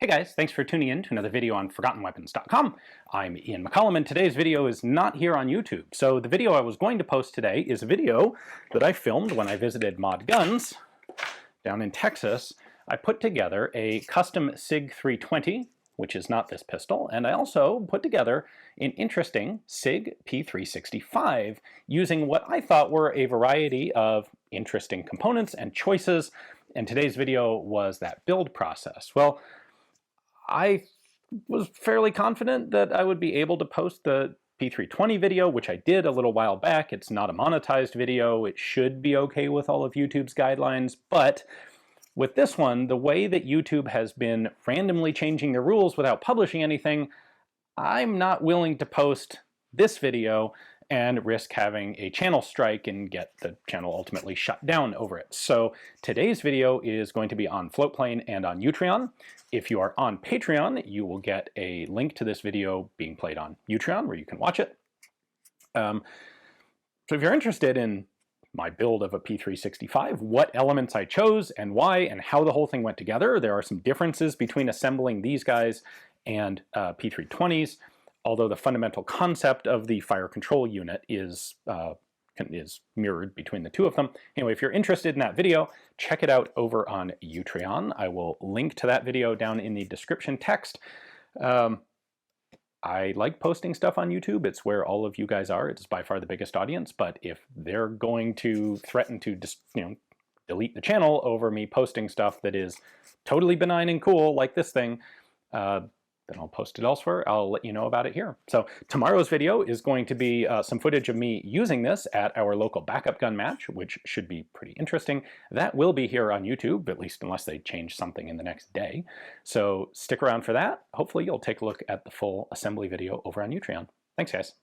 Hey guys, thanks for tuning in to another video on ForgottenWeapons.com. I'm Ian McCollum, and today's video is not here on YouTube. So the video I was going to post today is a video that I filmed when I visited ModGuns down in Texas. I put together a custom SIG 320, which is not this pistol, and I also put together an interesting SIG P365 using what I thought were a variety of interesting components and choices, and today's video was that build process. Well, I was fairly confident that I would be able to post the P320 video, which I did a little while back. It's not a monetized video. It should be okay with all of YouTube's guidelines, but with this one, the way that YouTube has been randomly changing the rules without publishing anything, I'm not willing to post this video and risk having a channel strike and get the channel ultimately shut down over it. So today's video is going to be on Floatplane and on Utreon. If you are on Patreon, you will get a link to this video being played on Utreon where you can watch it. So if you're interested in my build of a P365, what elements I chose and why and how the whole thing went together, there are some differences between assembling these guys and P320s. Although the fundamental concept of the fire control unit is mirrored between the two of them. Anyway, if you're interested in that video, check it out over on Utreon. I will link to that video down in the description text. I like posting stuff on YouTube. It's where all of you guys are. It's by far the biggest audience, but if they're going to threaten to just, delete the channel over me posting stuff that is totally benign and cool, like this thing, then I'll post it elsewhere. I'll let you know about it here. So tomorrow's video is going to be some footage of me using this at our local backup gun match, which should be pretty interesting. That will be here on YouTube, at least unless they change something in the next day. So stick around for that. Hopefully you'll take a look at the full assembly video over on Utreon. Thanks, guys.